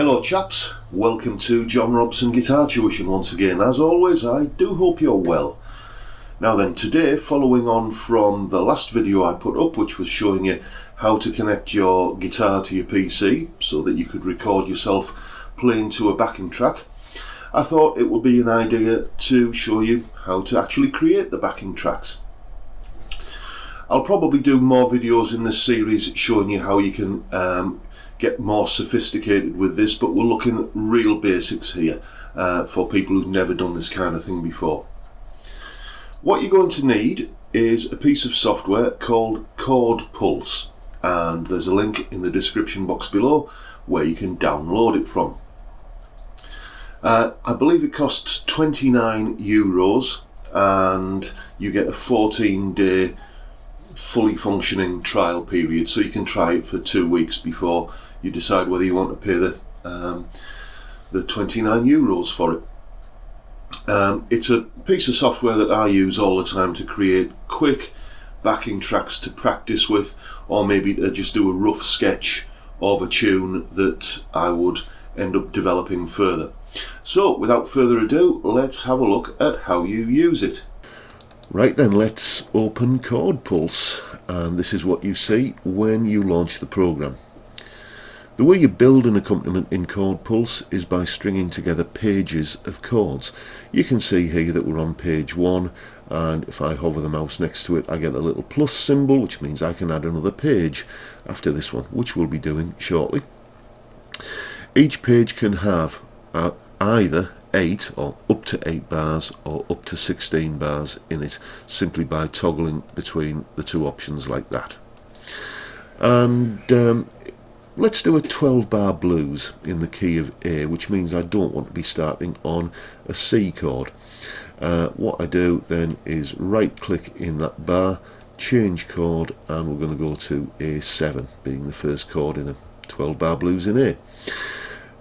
Hello chaps, welcome to John Robson Guitar Tuition once again. As always, I do hope you're well. Now then, today, following on from the last video I put up, which was showing you how to connect your guitar to your PC so that you could record yourself playing to a backing track, I thought it would be an idea to show you how to actually create the backing tracks. I'll probably do more videos in this series showing you how you can get more sophisticated with this, but we're looking at real basics here for people who've never done this kind of thing before. What you're going to need is a piece of software called Chord, and there's a link in the description box below where you can download it from. I believe it costs €29 and you get a 14-day fully functioning trial period, so you can try it for 2 weeks before you decide whether you want to pay the €29 for it. It's a piece of software that I use all the time to create quick backing tracks to practice with, or maybe to just do a rough sketch of a tune that I would end up developing further. So without further ado, let's have a look at how you use it. Right then, let's open Chord, and this is what you see when you launch the program. The way you build an accompaniment in Chord is by stringing together pages of chords. You can see here that we're on page 1, and if I hover the mouse next to it I get a little plus symbol, which means I can add another page after this one, which we'll be doing shortly. Each page can have either 8 or up to 8 bars or up to 16 bars in it, simply by toggling between the two options like that. And let's do a 12-bar blues in the key of A, which means I don't want to be starting on a C chord. What I do then is right click in that bar, change chord, and we're going to go to A7, being the first chord in a 12-bar blues in A.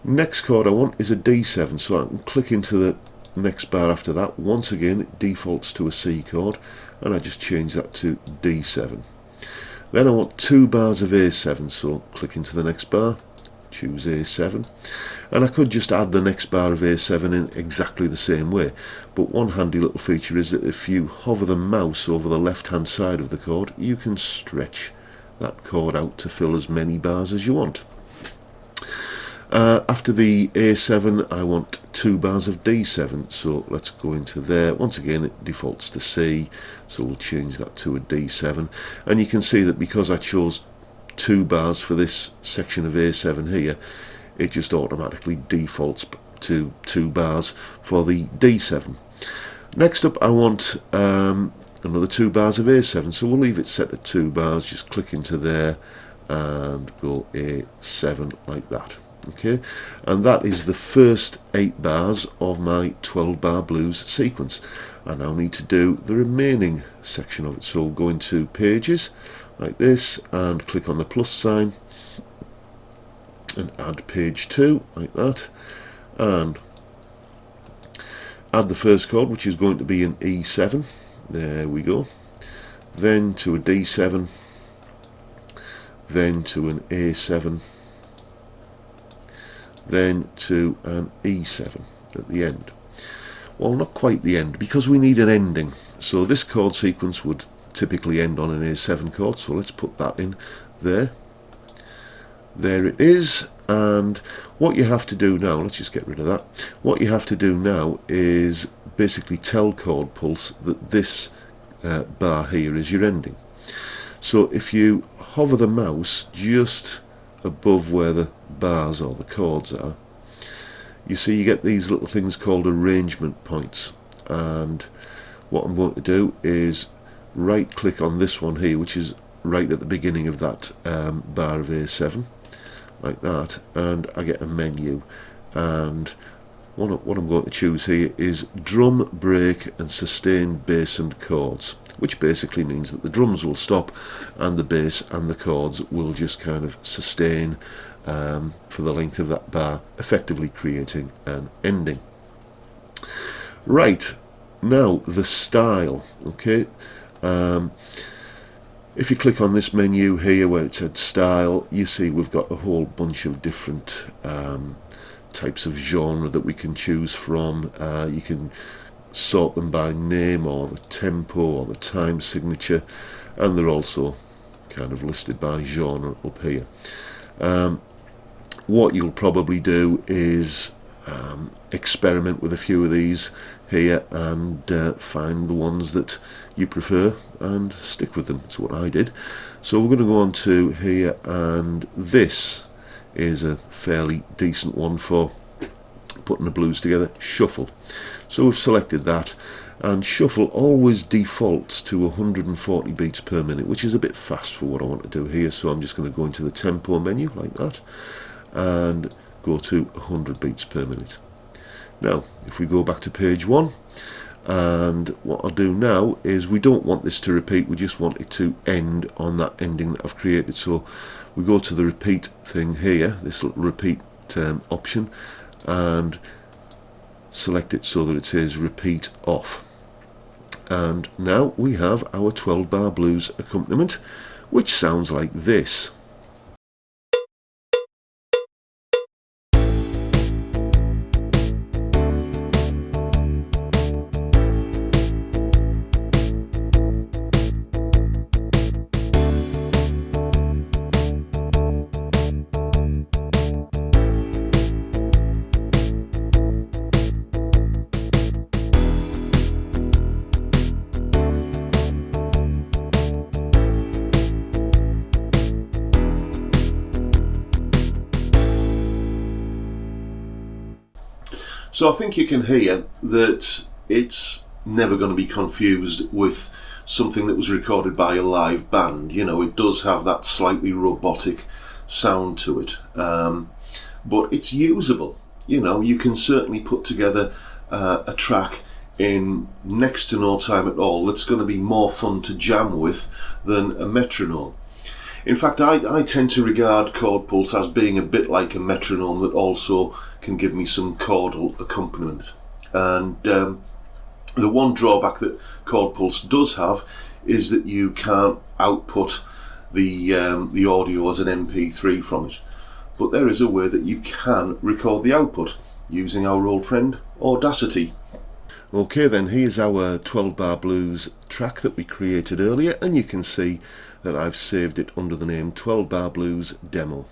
Next chord I want is a D7, so I can click into the next bar after that. Once again it defaults to a C chord, and I just change that to D7. Then I want 2 bars of A7, so click into the next bar, choose A7, and I could just add the next bar of A7 in exactly the same way, but one handy little feature is that if you hover the mouse over the left hand side of the chord, you can stretch that chord out to fill as many bars as you want. After the A7 I want 2 bars of D7, so let's go into there. Once again it defaults to C, so we'll change that to a D7, and you can see that because I chose 2 bars for this section of A7 here, it just automatically defaults to 2 bars for the D7. Next up I want another 2 bars of A7, so we'll leave it set at 2 bars, just click into there and go A7 like that. Okay, and that is the first 8 bars of my 12-bar blues sequence. I now need to do the remaining section of it, so go into pages like this and click on the plus sign and add page 2 like that, and add the first chord, which is going to be an E7. There we go. Then to a D7, then to an A7, then to an E7 at the end. Well, not quite the end, because we need an ending. So this chord sequence would typically end on an A7 chord, so let's put that in there. There it is, and what you have to do now, let's just get rid of that. What you have to do now is basically tell Chord that this bar here is your ending. So if you hover the mouse just above where the bars or the chords are, you see you get these little things called arrangement points, and what I'm going to do is right click on this one here, which is right at the beginning of that bar of A7 like that, and I get a menu, and what I'm going to choose here is drum, break and sustain bass and chords, which basically means that the drums will stop and the bass and the chords will just kind of sustain for the length of that bar, effectively creating an ending. Right, now the style. Okay, If you click on this menu here where it said style, you see we've got a whole bunch of different types of genre that we can choose from. You can sort them by name or the tempo or the time signature, and they're also kind of listed by genre up here. What you'll probably do is experiment with a few of these here and find the ones that you prefer and stick with them. That's what I did. So we're going to go on to here, and this is a fairly decent one for putting the blues together, shuffle. So we've selected that, and shuffle always defaults to 140 beats per minute, which is a bit fast for what I want to do here. So I'm just going to go into the tempo menu like that and go to 100 beats per minute. Now if we go back to page 1, and what I'll do now is, we don't want this to repeat, we just want it to end on that ending that I've created. So we go to the repeat thing here, this little repeat option, and select it so that it says repeat off. And now we have our 12 bar blues accompaniment, which sounds like this. So I think you can hear that it's never going to be confused with something that was recorded by a live band. You know, it does have that slightly robotic sound to it, but it's usable. You know, you can certainly put together a track in next to no time at all that's going to be more fun to jam with than a metronome. In fact, I tend to regard chord pulse as being a bit like a metronome that also can give me some chordal accompaniment. And the one drawback that chord pulse does have is that you can't output the audio as an MP3 from it. But there is a way that you can record the output using our old friend Audacity. Okay then, here's our 12 bar blues track that we created earlier, and you can see that I've saved it under the name 12 bar blues demo.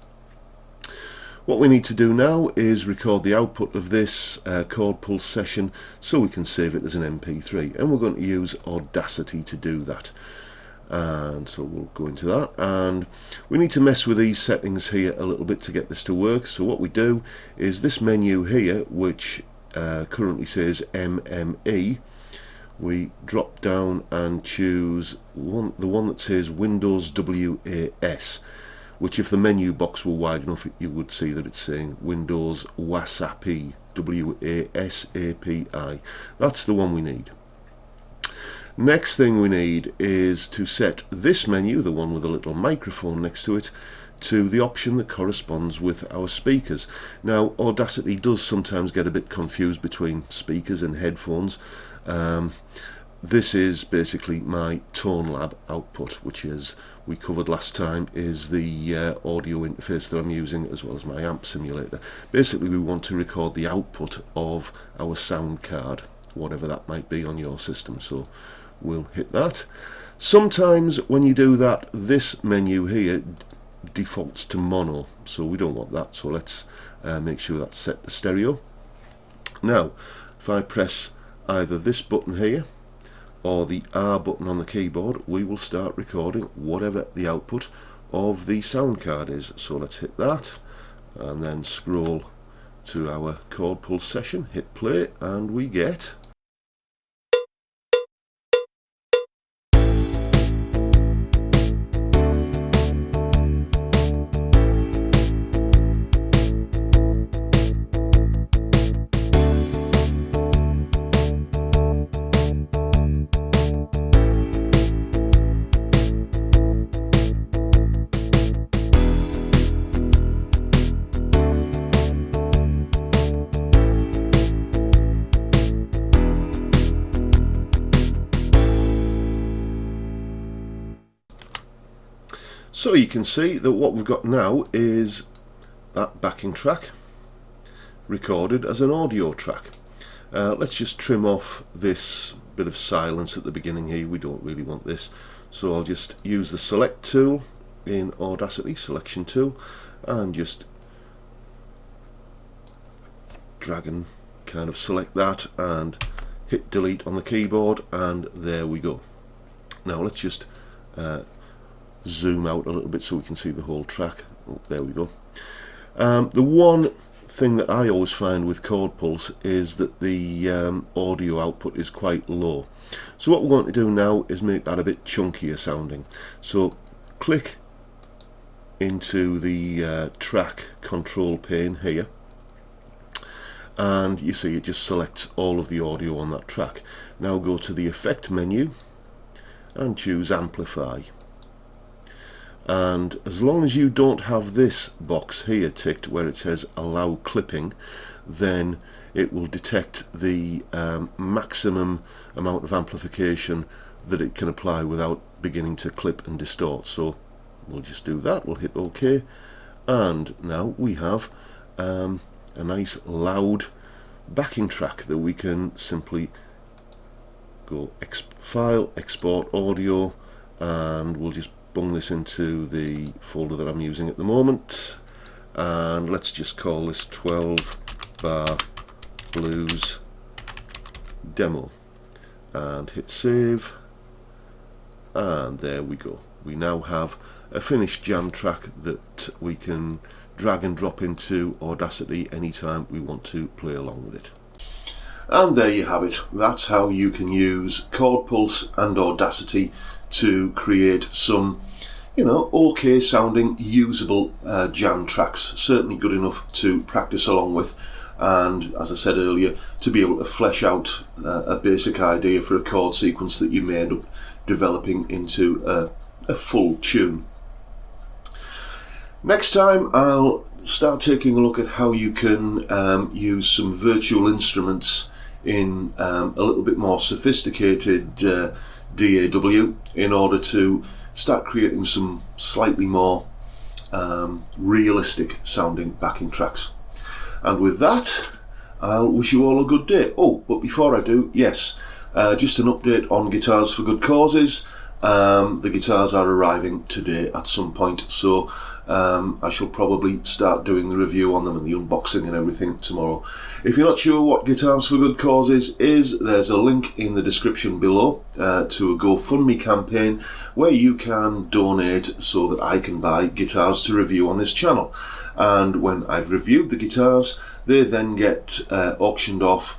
What we need to do now is record the output of this chord pulse session so we can save it as an MP3, and we're going to use Audacity to do that. And so we'll go into that, and we need to mess with these settings here a little bit to get this to work. So what we do is this menu here, which currently says MME, we drop down and choose the one that says Windows WAS, which if the menu box were wide enough you would see that it's saying Windows WASAPI, WASAPI. That's the one we need. Next thing we need is to set this menu, the one with a little microphone next to it, to the option that corresponds with our speakers. Now Audacity does sometimes get a bit confused between speakers and headphones. This is basically my Tone Lab output, which, as we covered last time, is the audio interface that I'm using, as well as my amp simulator. Basically we want to record the output of our sound card, whatever that might be on your system, so we'll hit that. Sometimes when you do that, this menu here defaults to mono, so we don't want that, so let's make sure that's set to stereo. Now if I press either this button here or the R button on the keyboard, we will start recording whatever the output of the sound card is. So let's hit that and then scroll to our chord pulse session, hit play, and we get So you can see that what we've got now is that backing track recorded as an audio track. Let's just trim off this bit of silence at the beginning here. We don't really want this, so I'll just use the select tool in Audacity, selection tool, and just drag and kind of select that and hit delete on the keyboard, and there we go. Now let's just zoom out a little bit so we can see the whole track. Oh, there we go. The one thing that I always find with Chord Pulse is that the audio output is quite low. So what we're going to do now is make that a bit chunkier sounding. So click into the track control pane here, and you see it just selects all of the audio on that track. Now go to the effect menu and choose amplify, and as long as you don't have this box here ticked where it says allow clipping, then it will detect the maximum amount of amplification that it can apply without beginning to clip and distort. So we'll just do that, we'll hit OK, and now we have a nice loud backing track that we can simply go file, export audio, and we'll just bung this into the folder that I'm using at the moment, and let's just call this 12 bar blues demo, and hit save, and there we go. We now have a finished jam track that we can drag and drop into Audacity anytime we want to play along with it. And there you have it. That's how you can use Chord Pulse and Audacity to create some, you know, okay sounding, usable jam tracks. Certainly good enough to practice along with, and as I said earlier, to be able to flesh out a basic idea for a chord sequence that you may end up developing into a full tune. Next time I'll start taking a look at how you can use some virtual instruments in a little bit more sophisticated DAW in order to start creating some slightly more realistic sounding backing tracks. And with that, I'll wish you all a good day. Oh, but before I do, yes, just an update on Guitars for Good Causes. The guitars are arriving today at some point, so I shall probably start doing the review on them and the unboxing and everything tomorrow. If you're not sure what Guitars for Good Causes is, there's a link in the description below to a GoFundMe campaign where you can donate so that I can buy guitars to review on this channel. And when I've reviewed the guitars, they then get auctioned off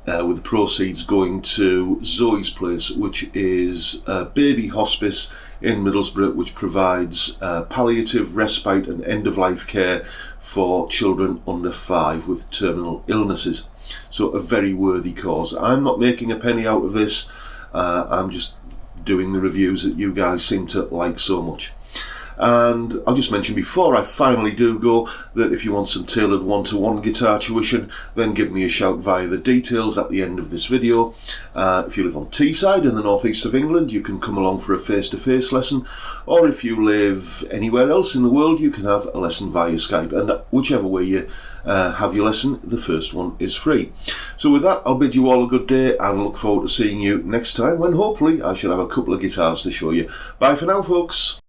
with the proceeds going to Zoe's Place, which is a baby hospice in Middlesbrough, which provides palliative, respite and end-of-life care for children under 5 with terminal illnesses. So a very worthy cause. I'm not making a penny out of this, I'm just doing the reviews that you guys seem to like so much. And I'll just mention before I finally do go that if you want some tailored one-to-one guitar tuition, then give me a shout via the details at the end of this video. If you live on Teesside in the northeast of England, you can come along for a face-to-face lesson, or if you live anywhere else in the world, you can have a lesson via Skype, and whichever way you have your lesson, the first one is free. So with that, I'll bid you all a good day and look forward to seeing you next time when hopefully I shall have a couple of guitars to show you. Bye for now, folks.